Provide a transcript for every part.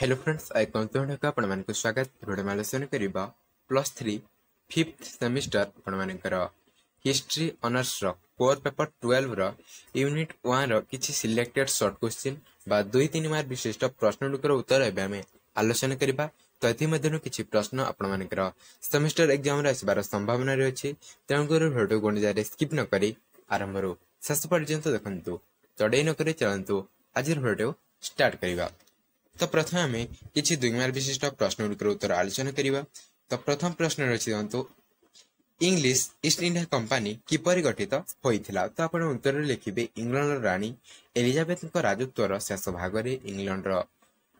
Hello friends I कंतुक आपण स्वागत video आलोचना करवा +3 5th सेमिस्टर आपण हिस्ट्री ऑनर्स कोर पेपर 12 रो यूनिट 1 रो किछि सिलेक्टेड शॉर्ट क्वेश्चन बा 2-3 मार्क विशिष्ट प्रश्न गुड़िकर उत्तर एवं आम आलोचना करवा। तो ये किसी प्रश्न आपण सेमिस्टर एग्जाम रे आसबार संभावना रही तेणुकर भिडियो को निजारे स्किप न करी आरंभ शेष पर्यंत देखंतु। चढ़ई नक चलतु आज भिडियो स्टार्ट करवा। तो प्रथम आम किसी 2 मार्क विशिष्ट प्रश्न गुड़िकर उत्तर आलोचना करवा। तो प्रथम प्रश्न रही दिंतु इंग्लिश ईस्ट इंडिया कंपानी किपर गठित होइथिला। तो आपण उत्तर लिखिबे इंग्लैंड रानी एलिजाबेथ राजत्वर शेष भाग में इंग्लैंड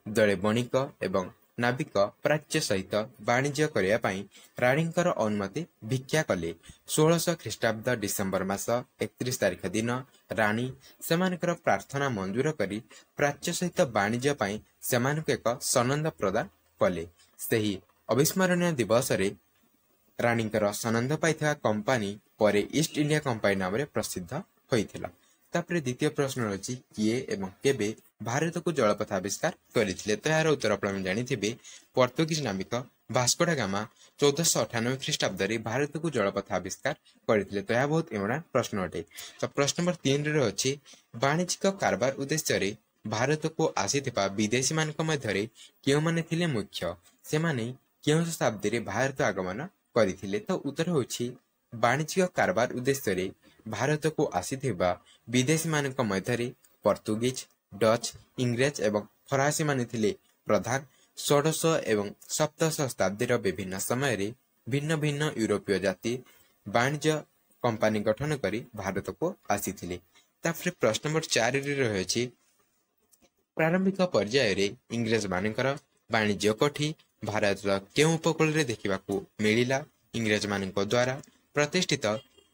दले बणिक एवं नाविक प्राच्य सहित वाणिज्य करने रानी अनुमति भिक्षा कले। 1600 ख्रीष्टाब्द डिसेम्बर मास 31 तारिख दिन रानी सेमानकर प्रार्थना मंजूर करी प्राच्य सहित वाणिज्य सेमानक एक सनंद प्रदान कले। सही अविस्मरणीय दिवस रे रानीकर सनंद पाइथिया कंपानी परे ईस्ट इंडिया कंपानी नाम रे प्रसिद्ध होइथिला। तापरे द्वितीय प्रश्न रही किए एवं केबे भारत को जलपथ आविष्कार करथिले। तो यार उत्तर आपण जानिथिबे पोर्तुगीज नाविक वास्को डा गामा 1498 ख्रीष्टाब्द रे भारत को जलपथ आविष्कार करथिले। तो यह बहुत इम्पोर्टेंट प्रश्न अटे। तो प्रश्न नंबर 3 रे अछि वाणिज्यिक कारबार उद्देश्य रे भारत को आसीथिबा विदेशी मानक मध्यरे केउ माने थिले मुख्य से माने केउ शताब्दी रे भारत आगमन करथिले। तो उत्तर होछि वाणिज्यिक कारबार उद्देश्य रे भारत को आसीथिबा विदेशी मानक मध्यरे पोर्तुगीज डच इंग्रेज एवं फरासी माने थिले प्रधान। 1600 एवं 1700 शताब्दी विभिन्न समय रे भिन्न भिन्न यूरोपीय जाति वाणिज्य कंपानी गठन करी भारत को आसीथिले। तापर प्रश्न नंबर 4 रे रही प्रारंभिक पर्याय रे इंग्रेज मानकर वाणिज्य कोठी भारत केउ उपकूल रे देखिबाकू मिलिला। इंग्रेज मानक द्वारा प्रतिष्ठित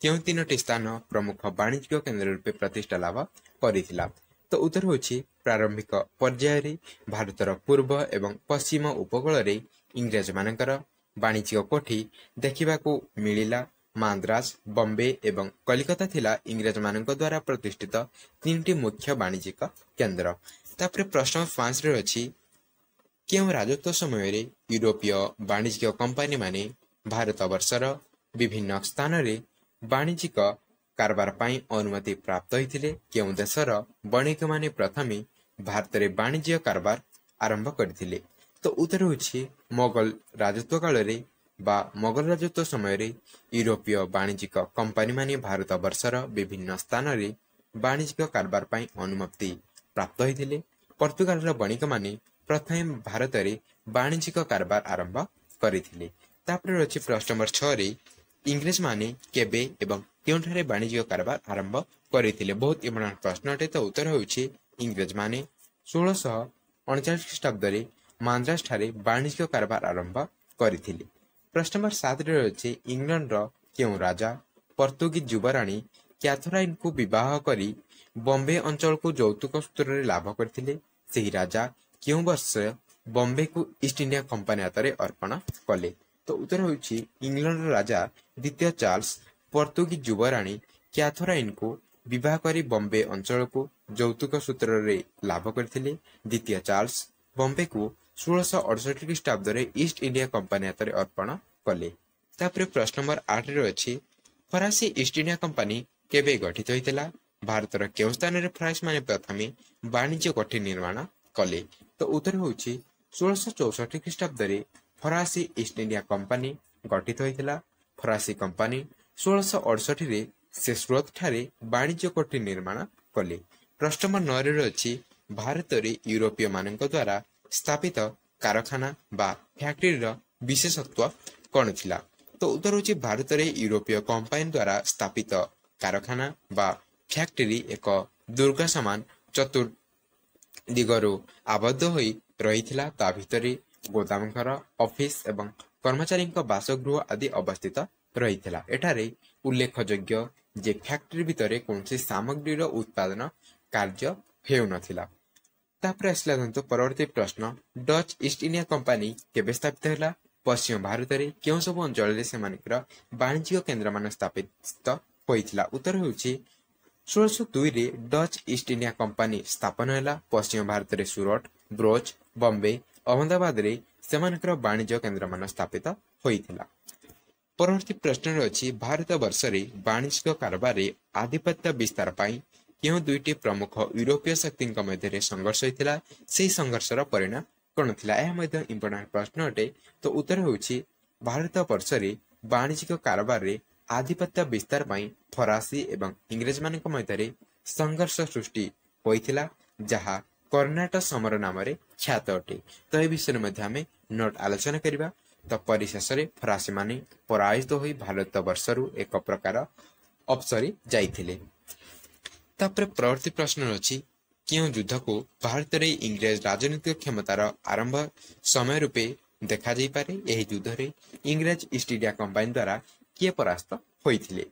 केउ 3टी स्थान प्रमुख वाणिज्य केंद्र रूपे प्रतिष्ठा लाभ करिथिला। तो उत्तर होछि प्रारंभिक पर्याय रे भारतर पूर्व एवं पश्चिम उपकूल रे इंग्रेज मानकर वाणिज्य कोठी देखिबाकू मिलिला। माद्रास बॉम्बे एवं कलिकता थिला इंग्रेज मानक द्वारा प्रतिष्ठित 3टी मुख्य वाणिज्यिक केंद्र। तापर प्रश्न 5 रे अछि केउ राजत्व समय रे यूरोपीय वाणिज्यिक कंपानी माने भारत वर्षर विभिन्न स्थान रे वाणिज्यिक कारबार पाई अनुमति प्राप्त होइथिले। केउ देशर बणिक माने प्रथमे भारत रे वाणिज्य कारबार आरंभ करथिले। तो उत्तर होछि मोगल राजत्व काल रे बा मोगल राजत्व समय रे यूरोपीय वाणिज्यिक कंपानी माने भारत वर्षर विभिन्न स्थान रे वाणिज्यिक कारबार पाई अनुमति प्राप्त होइथिले। पोर्तुगाल रो बणिक माने प्रथमे भारत रे वाणिज्यिक कारबार आरंभ करथिले। तापर अछि प्रश्न नंबर 6 रे इंग्रेज माने केबे एवं केउठारे वाणिज्यिक कारबार आरंभ करथिले। बहुत इम्पोर्टेंट प्रश्न अटे। तो उत्तर होछि इंग्रेज माने 1639 ख्रीष्टाब्द रे माद्रास ठारे वाणिज्यिक कारबार आरंभ करथिले। प्रश्न नंबर 7 रे अछि इंग्लैंड रो केउ राजा पोर्तुगीज युवराणी कैथरीन को विवाह करी बॉम्बे अंचल को यौतुक सूत्र रे लाभ करथिले। सेही राजा केउ वर्ष बॉम्बे को ईस्ट इंडिया कंपानी हातरे अर्पण कले। तो उत्तर होछि इंग्लैंड राजा द्वितीय चार्ल्स पोर्तुगीज युवराणी कैथरीन को विवाह करी बॉम्बे अंचल को यौतुक सूत्र रे लाभ करथिले। द्वितीय चार्ल्स बॉम्बे को 1668 ख्रीष्टाब्द रे ईस्ट इंडिया कंपानी हातरे अर्पण कले। तापर प्रश्न नंबर 8 रे अछि फरासी ईस्ट इंडिया कंपानी केबे गठित होइतिला। भारतर केउ स्थान रे फरासी माने प्रथमे वाणिज्य कोठी निर्माण कले। तो उत्तर होछि 1664 ख्रीष्टाब्द रे फरासी ईस्ट इंडिया कंपानी गठित होइतिला। फरासी कंपानी 1668 रे से सूरत ठारे वाणिज्य कोठी निर्माण कले। प्रश्न नंबर 9 रे अछि भारत रे यूरोपीय मानक द्वारा स्थापित कारखाना बा फैक्ट्री रो विशेषत्व कोन थिला। तो उत्तर होछि भारत रे यूरोपीय कंपानी द्वारा स्थापित कारखाना बा फैक्ट्री एक दुर्गा समान चतुर दिगरो आबद्ध होई रहिथिला। ता भितरे गोदाम घर ऑफिस एवं कर्मचारी बासगृह आदि अवस्थित रहिथिला। एठारे उल्लेखयोग्य जे फैक्ट्री भितरे कोनसी सामग्री रो उत्पादन कार्य हेउ नथिला। तापर आसला दंतो परवर्ती प्रश्न डच ईस्ट इंडिया कंपानी केबे स्थापित होला। पश्चिम भारत रे केउ सब अंचल रे सेमानकर वाणिज्यिक केंद्र मान स्थापित होइथिला। उत्तर होछि 1602 रे डच ईस्ट इंडिया कंपानी स्थापन होला। पश्चिम भारत रे सूरत ब्रोच बॉम्बे अहमदाबाद सेमानकर वाणिज्य केन्द्र मान स्थापित होइथिला। परवर्ती प्रश्न अच्छी भारत वर्ष में वाणिज्यिक कारबार आधिपत्य विस्तार पाई क्यों दुईटी प्रमुख यूरोपीय शक्ति मध्य संघर्ष होता से संघर्षर परिणाम कौन था यह इंपोर्टाट प्रश्न अटे। तो उत्तर होउछि भारत वर्ष में वाणिज्यिक कारबार आधिपत्य विस्तार पाई फरासी एवं इंग्रेज मान मध्य संघर्ष सृष्टि होइथिला जहा कर्णाटक समर नाम ख्यात अटे। तो यह विषय में आम नोट आलोचना करबा। तो परिशेष फरासी माने पराजित हो भारत वर्षरु एक प्रकार अपसरी जाइथिले। तापर प्रवर्ती प्रश्न अच्छी क्यों युद्ध को भारत में इंग्रेज राजनीतिक क्षमतार आरंभ समय रूपे देखा जाई पारे। यही युद्ध रे इंग्रेज ईस्ट इंडिया कंपनी द्वारा किए परास्त होइथिले।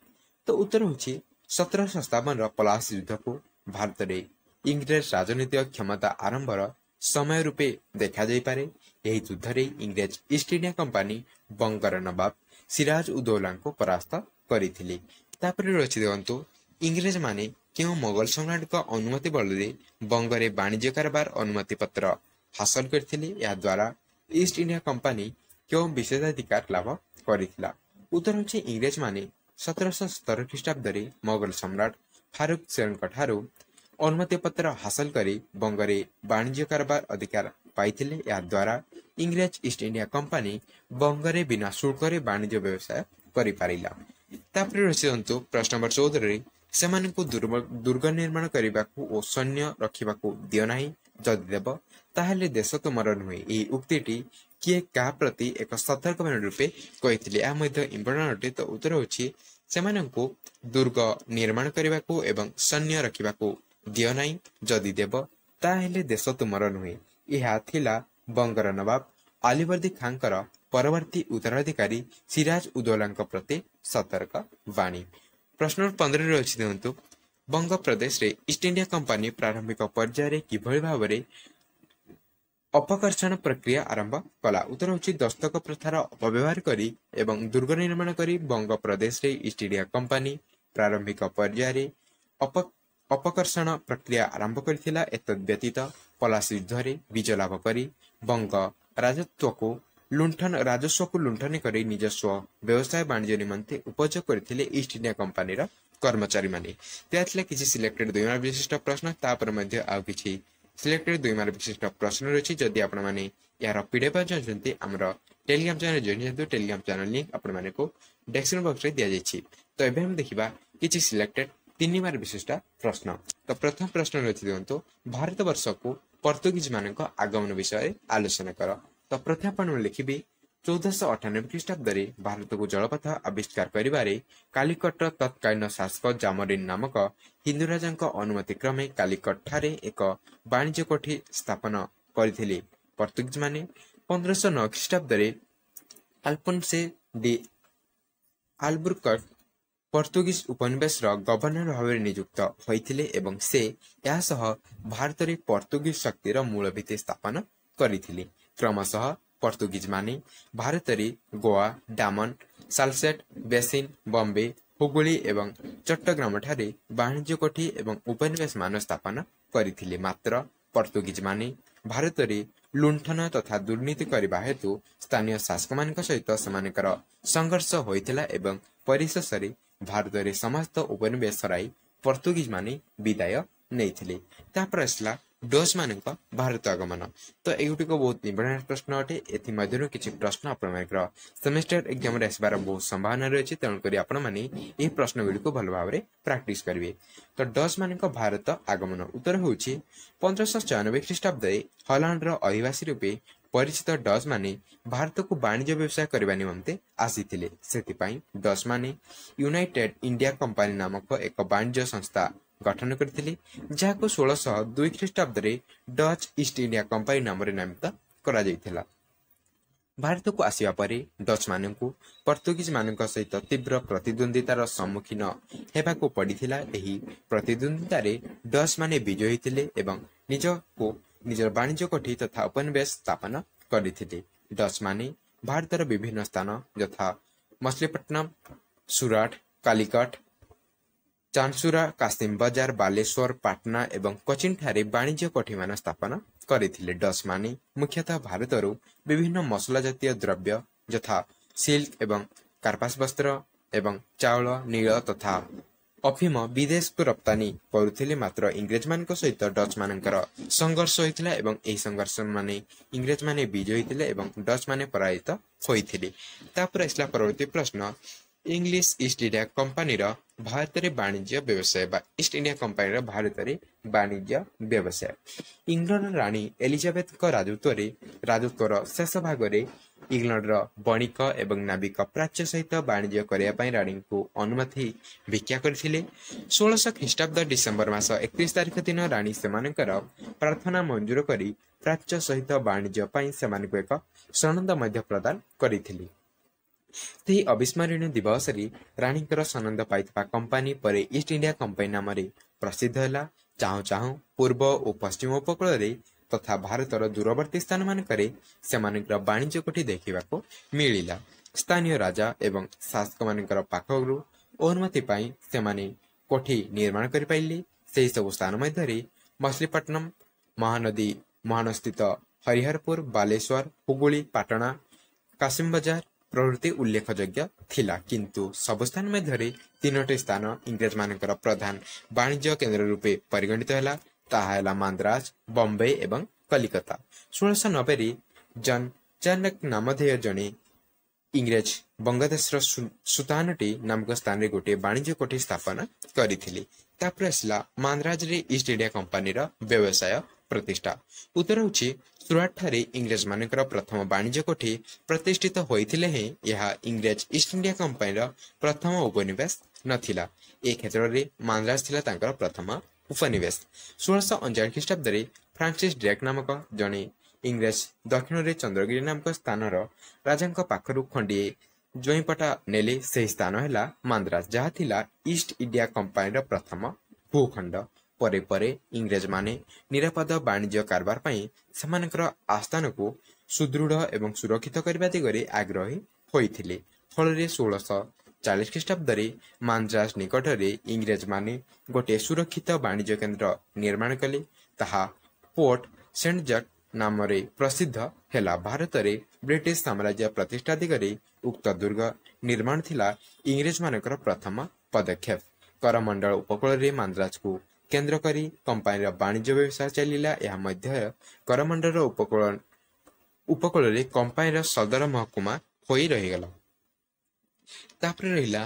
तो उत्तर होछि 1757 पलासी युद्ध को भारत में इंग्रेज राजनीतिक क्षमता आरंभर समय रूपे देखा जाई पारे। यही युद्ध रे इंग्रेज ईस्ट इंडिया कंपनी बंगर नवाब सिराज उदौला को परास्त करिथिले। तापर रचि देखंतु इंग्रेज माने क्यों मोगल सम्राट का अनुमति बल बंगरे वाणिज्य कारबार अनुमति पत्र हासिल करथिले। या द्वारा ईस्ट इंडिया कंपनी क्यों विशेषाधिकार लाभ करिथिला। उत्तर होछि इंग्रेज माने 1717 ख्रीष्टाब्द मोगल सम्राट फारूक सेन ठारू अनुमति पत्र हासिल करी बंगरे वाणिज्य कारबार अधिकार पाइथिले। या द्वारा इंग्रेज ईस्ट इंडिया कंपनी बंगरे बिना शुल्क वाणिज्य व्यवसाय करि पारिला। तापर रचि प्रश्न नंबर 14 सेमानकु दुर्ग निर्माण करने और सैन्य रखा दियो नहीं जदि देव ताहले देश तुमर नुहे। यही उक्ति किए क्या प्रति एक सतर्क रूपे कही इम्पोर्टाट अटे। तो उत्तर होछि सेमानकु दुर्ग निर्माण करने एवं सैन्य रखा दियो नहीं जदि देव ताहले देश तुमर नुहे। यह थिला बंगर नवाब अलीवर्दी खांकर परवर्ती उत्तराधिकारी सिराज उदौला प्रति सतर्क वाणी। प्रश्न 15 अच्छी देखु बंग प्रदेश रे ईस्ट इंडिया कंपनी प्रारंभिक पर्यायर किभली भाव अपकर्षण प्रक्रिया आरंभ कला। उत्तर होछि दस्तक प्रथार अपव्यवहार करी एवं दुर्ग निर्माण करी बंग प्रदेश रे ईस्ट इंडिया कंपनी प्रारंभिक पर्यायर अपकर्षण प्रक्रिया आरंभ करथिला। एतद व्यतीत पलासी युद्ध रे विजय लाभ करी बंग राजस्व को लुंठन कर निजस्व व्यवसाय वाणिज्य निमंते उपयोग करथिले ईस्ट इंडिया कंपनी कर्मचारी माने। त्याथिला किछि सिलेक्टेड 2 मार्क विशिष्ट प्रश्न तापर मध्ये आ किछि सिलेक्टेड 2 मार्क विशिष्ट प्रश्न रछि। जदि आपण माने यार पीडीएफ चाहते हमर टेलीग्राम चैनल जॉइन हेतु टेलीग्राम चैनल लिंक आपण माने को डिस्क्रिप्शन बॉक्स रे दिया जाइछि। तो एबे हम देखिबा किछि सिलेक्टेड 3 मार्क विशिष्ट प्रश्न। तो प्रथम प्रश्न रछि देखंतु भारत वर्ष को पोर्तुगीज मानक आगमन विषय आलोचना कर। तो प्रथम लिखिबे 1498 ख्रीष्टाब्द भारत को जलपथ आविष्कार करिबारे कालिकट तत्कालीन शासक जामोरिन नामक हिंदू राजा अनुमति क्रमे कालिकट ठारे एक वाणिज्य कोठी स्थापन करथिले। पोर्तुगीज माने 1509 ख्रीष्टाब्द अल्फोन्से डी अल्बुकर्क पोर्तुगीज उपनिवेश गवर्नर भाव नियुक्त होइथिले एवं से या सह भारत में पोर्तुगीज शक्तिर मूल भित्ति स्थापन करथिले। क्रमशः पोर्तुगीज माने भारत में गोवा डामन सालसेट बेसिन बॉम्बे हुगुली एवं चट्टग्राम ठारे वाणिज्य कोठी एवं उपनिवेश मान स्थापन करथिले। मात्र पोर्तुगीज माने भारत में लुंठन तथा दुर्नीति करने हेतु स्थानीय शासक मान सहित सेमानकर संघर्ष होइथिला एवं परिशेष भारत में समस्त उपनिवेश हराई पोर्तुगीज माने विदाय नैथिले। तापर आसला डच मानक भारत आगमन। तो एगुटिक बहुत इंपोर्टेंट प्रश्न अटे। एथि मध्यरु किछि प्रश्न आपनकर सेमेस्टर एग्जाम रे आसबार बहुत संभावना रही तेणुक आपण मैंने यह प्रश्न गुड़ी को भल भाव प्रैक्टिस करेंगे। तो डच मानक भारत आगमन उत्तर होछि 1596 ख्रीष्टाब्द हॉलैंड अधिवासी रूपे परिचित डच माने भारत को वाणिज्य व्यवसाय करने निमंते आसीथिले। सेतिपाई डच माने यूनाइटेड इंडिया कंपनी नामक एक वाणिज्य संस्था गठन करथिले जाको 1602 ख्रीष्टाब्द डच ईस्ट इंडिया कंपनी नाम नामित करा जायथिला। भारत को आसिया परे डच मानकु पोर्तुगीज मानक सहित तीव्र प्रतिद्वंदितार सम्मुखीन हेबाकु पड़िथिला। एही प्रतिद्वंदिता रे डच माने विजयी होइथिले एवं निजर वाणिज्य कोठी तथा उपनिवेश स्थापन करथिले। डच माने भारतर विभिन्न स्थान यथा मछलीपट्टनम सुराट कालिकट ଚାନ୍ସୁରା, କାସିମ ବଜାର, ବାଲେଶ୍ୱର, ପାଟନା ଏବଂ କୋଚିନ୍ ଠାରେ ବାଣିଜ୍ୟ କୋଠିମାନ ସ୍ଥାପନ କରିଥିଲେ। ଡଚ୍ ମାନେ ମୁଖ୍ୟତଃ ଭାରତରୁ ବିଭିନ୍ନ ମସଲା ଜାତୀୟ ଦ୍ରବ୍ୟ ଯଥା ସିଲ୍କ ଏବଂ କାର୍ପାସ ବସ୍ତ୍ର ଏବଂ ଚାଉଳ, ନୀଳ ତଥା ଅଫିମ ବିଦେଶକୁ ରପ୍ତାନି କରୁଥିଲେ। ମାତ୍ର ଇଂରେଜମାନଙ୍କ ସହିତ ଡଚ୍ ମାନଙ୍କର ସଂଘର୍ଷ ହୋଇଥିଲା ଏବଂ ଏହି ସଂଘର୍ଷ ମାନେ ଇଂରେଜମାନେ ବିଜୟୀ ଥିଲେ ଏବଂ ଡଚ୍ ମାନେ ପରାଜିତ ହୋଇଥିଲେ। ତାପରେ ଆସିଲା ପରବର୍ତ୍ତୀ ପ୍ରଶ୍ନ, ଇଂଲିଶ ଇଷ୍ଟ ଇଣ୍ଡିଆ କମ୍ପାନୀର ଭାରତରେ ବାଣିଜ୍ୟ ବ୍ୟବସାୟ ବା ଇଷ୍ଟ ଇଣ୍ଡିଆ କମ୍ପାନୀର ଭାରତରେ ବାଣିଜ୍ୟ ବ୍ୟବସାୟ। ଇଂଲଣ୍ଡର ରାଣୀ ଏଲିଜାବେଥଙ୍କ ରାଜତ୍ୱର ଶେଷ ଭାଗରେ ଇଂଲଣ୍ଡର ବଣିକ ଏବଂ ନାବିକ ପ୍ରାଚ୍ୟ ସହିତ ବାଣିଜ୍ୟ କରିବା ପାଇଁ ରାଣୀଙ୍କୁ ଅନୁମତି ଭିକ୍ଷା କରିଥିଲେ। 1600 ଖ୍ରୀଷ୍ଟାବ୍ଦ ଡିସେମ୍ବର ମାସ 31 ତାରିଖ ଦିନ ରାଣୀ ସେମାନଙ୍କର ପ୍ରାର୍ଥନା ମଞ୍ଜୁର କରି ପ୍ରାଚ୍ୟ ସହିତ ବାଣିଜ୍ୟ ପାଇଁ ସେମାନଙ୍କୁ ଏକ ସନନ୍ଦ ମଧ୍ୟ ପ୍ରଦାନ କରିଥିଲେ। ସେହି ଅବିସ୍ମରଣୀୟ ଦିବସରେ ରାଣୀଙ୍କର ସନନ୍ଦ ପାଇଥିବା କମ୍ପାନୀ ପରେ ଇଷ୍ଟ ଇଣ୍ଡିଆ କମ୍ପାନୀ ନାମରେ ପ୍ରସିଦ୍ଧ ହେଲା। ଚାହୁଁ ଚାହୁଁ ପୂର୍ବ ଓ ପଶ୍ଚିମ ଉପକୂଳରେ ତଥା ଭାରତର ଦୂରବର୍ତ୍ତୀ ସ୍ଥାନମାନଙ୍କରେ ସେମାନଙ୍କର ବାଣିଜ୍ୟ କୋଠି ଦେଖିବାକୁ ମିଳିଲା। ସ୍ଥାନୀୟ ରାଜା ଏବଂ ଶାସକମାନଙ୍କର ପାଖରୁ ଅନୁମତି ପାଇଁ ସେମାନେ କୋଠି ନିର୍ମାଣ କରିପାରିଲେ। ସେହି ସବୁ ସ୍ଥାନ ମଧ୍ୟରେ ମଛଲିପଟ୍ଟନମ, ମହାନଦୀସ୍ଥିତ ହରିହରପୁର, ବାଲେଶ୍ୱର, ହୁଗୁଳି, ପାଟଣା, କାସିମ ବଜାର ପ୍ରଭୃତି ଉଲ୍ଲେଖଯୋଗ୍ୟ ଥିଲା। କିନ୍ତୁ ସବୁ ସ୍ଥାନ ମଧ୍ୟରେ ତିନୋଟି ସ୍ଥାନ ଇଂରେଜମାନଙ୍କର ପ୍ରଧାନ ବାଣିଜ୍ୟ କେନ୍ଦ୍ର ରୂପେ ପରିଗଣିତ ହେଲା। ତାହା ହେଲା ମାନ୍ଦ୍ରାଜ, ବମ୍ବେ ଏବଂ କଲିକତା। 1690ରେ ଜନ୍ ଚାର୍ନକ ନାମଧେୟ ଜଣେ ଇଂରେଜ ବଙ୍ଗଦେଶର ସୁତାନଟି ନାମକ ସ୍ଥାନରେ ଗୋଟିଏ ବାଣିଜ୍ୟ କୋଠି ସ୍ଥାପନ କରିଥିଲେ। ତାପରେ ଆସିଲା ମାନ୍ଦ୍ରାଜରେ ଇଷ୍ଟ ଇଣ୍ଡିଆ କମ୍ପାନୀର ବ୍ୟବସାୟ ପ୍ରତିଷ୍ଠା। ଉତ୍ତର ହେଉଛି ସୁରାଟଠାରେ ଇଂରେଜମାନଙ୍କର ପ୍ରଥମ ବାଣିଜ୍ୟ କୋଠି ପ୍ରତିଷ୍ଠିତ ହୋଇଥିଲେ ହେଁ ଏହା ଇଂରେଜ ଇଷ୍ଟ ଇଣ୍ଡିଆ କମ୍ପାନୀର ପ୍ରଥମ ଉପନିବେଶ ନଥିଲା। ଏ କ୍ଷେତ୍ରରେ ମାନ୍ଦ୍ରାଜ ଥିଲା ତାଙ୍କର ପ୍ରଥମ ଉପନିବେଶ। 1639 ଖ୍ରୀଷ୍ଟାବ୍ଦରେ ଫ୍ରାନ୍ସିସ୍ ଡ୍ରେକ୍ ନାମକ ଜଣେ ଇଂରେଜ ଦକ୍ଷିଣରେ ଚନ୍ଦ୍ରଗିରି ନାମକ ସ୍ଥାନର ରାଜାଙ୍କ ପାଖରୁ ଖଣ୍ଡିଏ ଜମିପଟା ନେଲେ। ସେହି ସ୍ଥାନ ହେଲା ମାନ୍ଦ୍ରାଜ, ଯାହା ଥିଲା ଇଷ୍ଟ ଇଣ୍ଡିଆ କମ୍ପାନୀର ପ୍ରଥମ ଭୂଖଣ୍ଡ। ପରେ ପରେ ଇଂରେଜମାନେ ନିରାପଦ ବାଣିଜ୍ୟ କାରବାର ପାଇଁ ସେମାନଙ୍କର ଆସ୍ଥାନକୁ ସୁଦୃଢ଼ ଏବଂ ସୁରକ୍ଷିତ କରିବା ଦିଗରେ ଆଗ୍ରହୀ ହୋଇଥିଲେ। ଫଳରେ 1640 ଖ୍ରୀଷ୍ଟାବ୍ଦରେ ମାନ୍ଦ୍ରାଜ ନିକଟରେ ଇଂରେଜମାନେ ଗୋଟିଏ ସୁରକ୍ଷିତ ବାଣିଜ୍ୟ କେନ୍ଦ୍ର ନିର୍ମାଣ କଲେ। ତାହା ପୋର୍ଟ ସେଣ୍ଟ ଜର୍ଜ ନାମରେ ପ୍ରସିଦ୍ଧ ହେଲା। ଭାରତରେ ବ୍ରିଟିଶ ସାମ୍ରାଜ୍ୟ ପ୍ରତିଷ୍ଠା ଦିଗରେ ଉକ୍ତ ଦୁର୍ଗ ନିର୍ମାଣ ଥିଲା ଇଂରେଜମାନଙ୍କର ପ୍ରଥମ ପଦକ୍ଷେପ। କରମଣ୍ଡଳ ଉପକୂଳରେ ମାନ୍ଦ୍ରାଜକୁ କେନ୍ଦ୍ର କରି କମ୍ପାନୀର ବାଣିଜ୍ୟ ବ୍ୟବସାୟ ଚାଲିଲା। ଏହା ମଧ୍ୟ କରମଣ୍ଡଳ ଉପକୂଳରେ କମ୍ପାନୀର ସଦର ମହକୁମା ହୋଇ ରହିଗଲା। ତାପରେ ରହିଲା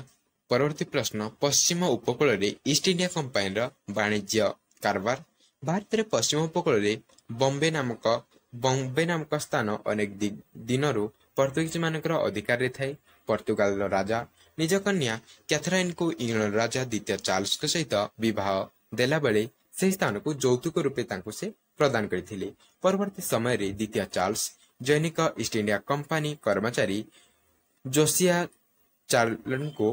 ପରବର୍ତ୍ତୀ ପ୍ରଶ୍ନ, ପଶ୍ଚିମ ଉପକୂଳରେ ଇଷ୍ଟ ଇଣ୍ଡିଆ କମ୍ପାନୀର ବାଣିଜ୍ୟ କାରବାର। ଭାରତରେ ପଶ୍ଚିମ ଉପକୂଳରେ ବମ୍ବେ ନାମକ ସ୍ଥାନ ଅନେକ ଦିନରୁ ପର୍ତ୍ତୁଗୀଜମାନଙ୍କର ଅଧିକାରରେ ଥାଏ। ପର୍ତ୍ତୁଗାଲର ରାଜା ନିଜ କନ୍ୟା କ୍ୟାଥରାଇନକୁ ଇଂଲଣ୍ଡ ରାଜା ଦ୍ୱିତୀୟ ଚାର୍ଲସଙ୍କ ସହିତ ବିବାହ ଦେଲାବେଳେ ସେହି ସ୍ଥାନକୁ ଯୌତୁକ ରୂପେ ତାଙ୍କୁ ସେ ପ୍ରଦାନ କରିଥିଲେ। ପରବର୍ତ୍ତୀ ସମୟରେ ଦ୍ୱିତୀୟ ଚାର୍ଲସ ଜୈନିକ ଇଷ୍ଟ ଇଣ୍ଡିଆ କମ୍ପାନୀ କର୍ମଚାରୀ ଜୋସିଆ ଚାର୍ଲସଙ୍କୁ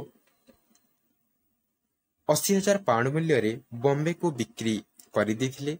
80,000 ପାଉଣ୍ଡ ମୂଲ୍ୟରେ ବମ୍ବେକୁ ବିକ୍ରି କରିଥିଲେ।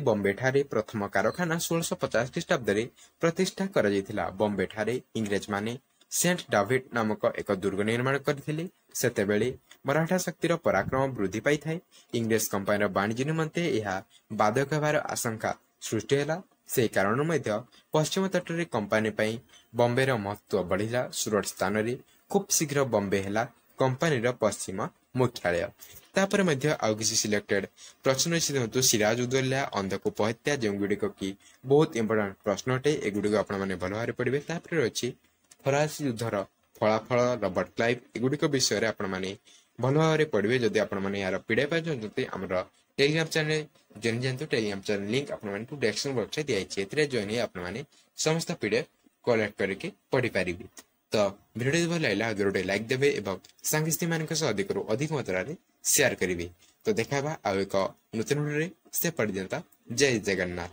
ବମ୍ବେଠାରେ ପ୍ରଥମ କାରଖାନା 1650 ଖ୍ରୀଷ୍ଟାବ୍ଦରେ ପ୍ରତିଷ୍ଠା କରାଯାଇଥିଲା। ବମ୍ବେଠାରେ ଇଂରେଜମାନେ ସେଣ୍ଟ ଡାଭିଡ୍ ନାମକ ଏକ ଦୁର୍ଗ ନିର୍ମାଣ କରିଥିଲେ। ସେତେବେଳେ ମରାଠା ଶକ୍ତିର ପରାକ୍ରମ ବୃଦ୍ଧି ପାଇଥାଏ। ଇଂରେଜ କମ୍ପାନୀର ବାଣିଜ୍ୟ ନିମନ୍ତେ ଏହା ବାଧକ ହେବାର ଆଶଙ୍କା ସୃଷ୍ଟି ହେଲା। ସେହି କାରଣରୁ ମଧ୍ୟ ପଶ୍ଚିମ ତଟରେ କମ୍ପାନୀ ପାଇଁ ବମ୍ବେର ମହତ୍ତ୍ୱ ବଢ଼ିଲା। ସୁରଟ ସ୍ଥାନରେ ଖୁବ୍ ଶୀଘ୍ର ବମ୍ବେ ହେଲା କମ୍ପାନୀର ପଶ୍ଚିମ ମୁଖ୍ୟାଳୟ। ତାପରେ ମଧ୍ୟ ଆଉ କିଛି ସିଲେକ୍ଟେଡ୍ ପ୍ରଶ୍ନ ଅଛି। ଦେଖନ୍ତୁ, ସିରାଜ ଉଦ୍ଦୌଲା ଅନ୍ଧକୂପ ହତ୍ୟା, ଯେଉଁଗୁଡ଼ିକ କି ବହୁତ ଇମ୍ପୋର୍ଟାଣ୍ଟ ପ୍ରଶ୍ନ ଅଟେ। ଏଗୁଡ଼ିକ ଆପଣମାନେ ଭଲ ଭାବରେ ପଢ଼ିବେ। ତାପରେ ରହିଛି ଫରାସୀ ଯୁଦ୍ଧର ଫଳାଫଳ, ରବର୍ଟ କ୍ଲାଇଭ୍, ଏଗୁଡ଼ିକ ବିଷୟରେ ଆପଣମାନେ ଭଲ ଭାବରେ ପଢ଼ିବେ। ଯଦି ଆପଣମାନେ ଏହାର ପିଡ଼ିଏଫ୍ ପାଇଛନ୍ତି ଆମର ଟେଲିଗ୍ରାମ ଚ୍ୟାନେଲ ଜଏନ୍ ଯାଆନ୍ତୁ। ଟେଲିଗ୍ରାମ ଚ୍ୟାନେଲ ଲିଙ୍କ୍ ଆପଣମାନଙ୍କୁ ଡେସ୍କ୍ରିପସନ ବକ୍ସରେ ଦିଆଯାଇଛି। ଏଥିରେ ଜଏନ୍ ହେଇ ଆପଣମାନେ ସମସ୍ତ ପିଡ଼ିଏଫ୍ କଲେକ୍ଟ କରିକି ପଢ଼ିପାରିବେ। ତ ଭିଡ଼ିଓ ଯଦି ଭଲ ଲାଗିଲା ଭିଡ଼ିଓଟି ଲାଇକ୍ ଦେବେ ଏବଂ ସାଙ୍ଗସାଥୀମାନଙ୍କ ସହ ଅଧିକରୁ ଅଧିକ ମାତ୍ରାରେ ସେୟାର କରିବେ। ତ ଦେଖା ହେବା ଆଉ ଏକ ନୂତନ ଭିଡ଼ିଓରେ। ସେ ପର୍ଯ୍ୟନ୍ତ ଜୟ ଜଗନ୍ନାଥ।